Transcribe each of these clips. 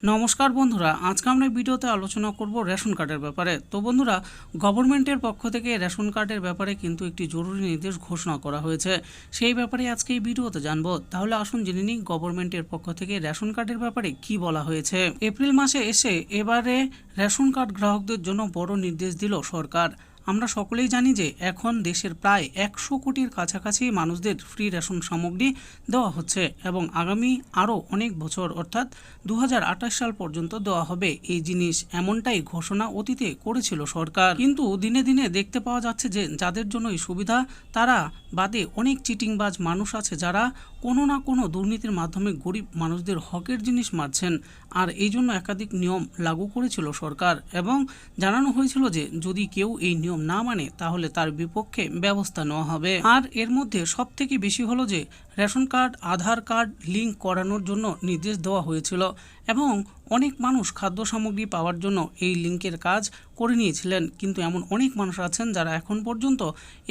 নমস্কার বন্ধুরা, আজকে আমরা ভিডিওতে আলোচনা করব রেশন কার্ডের ব্যাপারে। তো বন্ধুরা, গভর্নমেন্টের পক্ষ থেকে রেশন কার্ডের ব্যাপারে কিন্তু একটি জরুরি নির্দেশ ঘোষণা করা হয়েছে। সেই ব্যাপারে আজকে এই ভিডিওতে জানবো। তাহলে আসুন জেনে নিই গভর্নমেন্টের পক্ষ থেকে রেশন কার্ডের ব্যাপারে কি বলা হয়েছে। এপ্রিল মাসে এসে এবারে রেশন কার্ড গ্রাহকদের জন্য বড় নির্দেশ দিল সরকার। আমরা সকলেই জানি যে এখন দেশের প্রায় 100 কোটির কাছাকাছি মানুষদের ফ্রি রেশন সামগ্রী দেওয়া হচ্ছে এবং আগামী আরও অনেক বছর অর্থাৎ 2028 সাল পর্যন্ত দেওয়া হবে এই জিনিস, এমনটাই ঘোষণা অতীতে করেছিল সরকার। কিন্তু দিনে দিনে দেখতে পাওয়া যাচ্ছে যে যাদের জন্য এই সুবিধা তারা বাদে অনেক চিটিংবাজ মানুষ আছে যারা কোনো না কোনো দুর্নীতির মাধ্যমে গরিব মানুষদের হকের জিনিস মারছেন। আর এই জন্য একাধিক নিয়ম লাগু করেছিল সরকার এবং জানানো হয়েছিল যে যদি কেউ এই নিয়ম না মানে তাহলে তার বিপক্ষে ব্যবস্থা নেওয়া হবে। আর এর মধ্যে সবথেকে বেশি হলো যে রেশন কার্ড আধার কার্ড লিঙ্ক করানোর জন্য নির্দেশ দেওয়া হয়েছিল এবং অনেক মানুষ খাদ্য সামগ্রী পাওয়ার জন্য এই লিঙ্কের কাজ করে নিয়েছিলেন, কিন্তু এমন অনেক মানুষ আছেন যারা এখন পর্যন্ত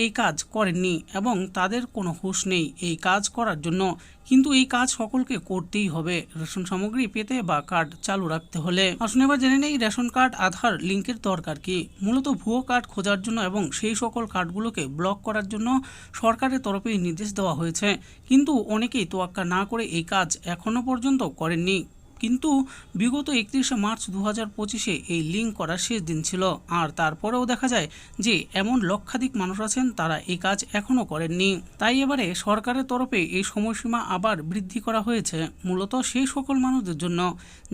এই কাজ করেননি এবং তাদের কোনো হুঁশ নেই এই কাজ করার জন্য। কিন্তু এই কাজ সকলকে করতেই হবে রেশন সামগ্রী পেতে বা কার্ড চালু রাখতে হলে। আসুন এবার জেনে নেই রেশন কার্ড আধার লিঙ্কের দরকার কি। মূলত ভুয়ো কার্ড খোঁজার জন্য এবং সেই সকল কার্ডগুলোকে ব্লক করার জন্য সরকারের তরফেই নির্দেশ দেওয়া হয়েছে, কিন্তু অনেকেই তোয়াক্কা না করে এই কাজ এখনো পর্যন্ত করেননি। কিন্তু বিগত 31শে মার্চ 2025-এ এই লিঙ্ক করার শেষ দিন ছিল, আর তারপরেও দেখা যায় যে এমন লক্ষাধিক মানুষ আছেন তারা এই কাজ এখনও করেননি। তাই এবারে সরকারের তরফে এই সময়সীমা আবার বৃদ্ধি করা হয়েছে মূলত সেই সকল মানুষদের জন্য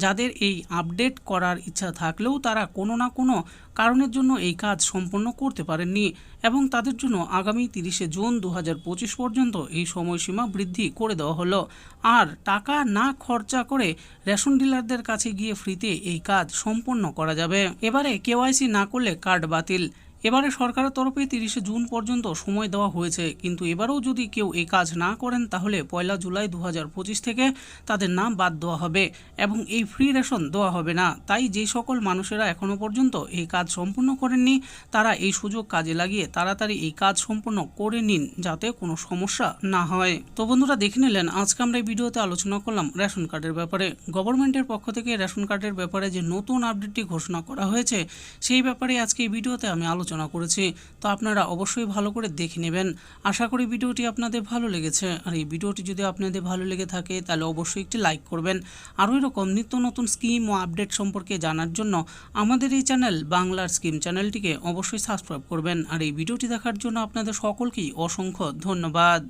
যাদের এই আপডেট করার ইচ্ছা থাকলেও তারা কোনো না কোনো কারণের জন্য এই কাজ সম্পন্ন করতে পারেননি এবং তাদের জন্য আগামী 30শে জুন 2025 পর্যন্ত এই সময়সীমা বৃদ্ধি করে দেওয়া হলো। আর টাকা না খরচা করে রেশন ডিলারদের কাছে গিয়ে ফ্রিতে এই কাজ সম্পন্ন করা যাবে। এবারে কেওয়াইসি না করলে কার্ড বাতিল। এবারে সরকারের তরফে 30শে জুন পর্যন্ত সময় দেওয়া হয়েছে, কিন্তু এবারেও যদি কেউ এই কাজ না করেন তাহলে 1 জুলাই 2025 থেকে তাদের নাম বাদ দেওয়া হবে এবং এই ফ্রি রেশন দেওয়া হবে না। তাই যে সকল মানুষেরা এখনও পর্যন্ত এই কাজ সম্পূর্ণ করেননি তারা এই সুযোগ কাজে লাগিয়ে তাড়াতাড়ি এই কাজ সম্পূর্ণ করে নিন যাতে কোনো সমস্যা না হয়। তো বন্ধুরা, দেখে নিলেন আজকে আমরা এই ভিডিওতে আলোচনা করলাম রেশন কার্ডের ব্যাপারে। গভর্নমেন্টের পক্ষ থেকে রেশন কার্ডের ব্যাপারে যে নতুন আপডেটটি ঘোষণা করা হয়েছে সেই ব্যাপারে আজকে এই ভিডিওতে আমি আলোচনা করেছি। তো আপনারা অবশ্যই ভালো করে দেখে নেবেন। আশা করি ভিডিওটি আপনাদের ভালো লেগেছে। আর এই ভিডিওটি যদি আপনাদের ভালো লেগে থাকে তাহলে অবশ্যই একটি লাইক করবেন। আরও এরকম নিত্য নতুন স্কিম ও আপডেট সম্পর্কে জানার জন্য আমাদের এই চ্যানেল বাংলার স্কিম চ্যানেলটিকে অবশ্যই সাবস্ক্রাইব করবেন। আর এই ভিডিওটি দেখার জন্য আপনাদের সকলকেই অসংখ্য ধন্যবাদ।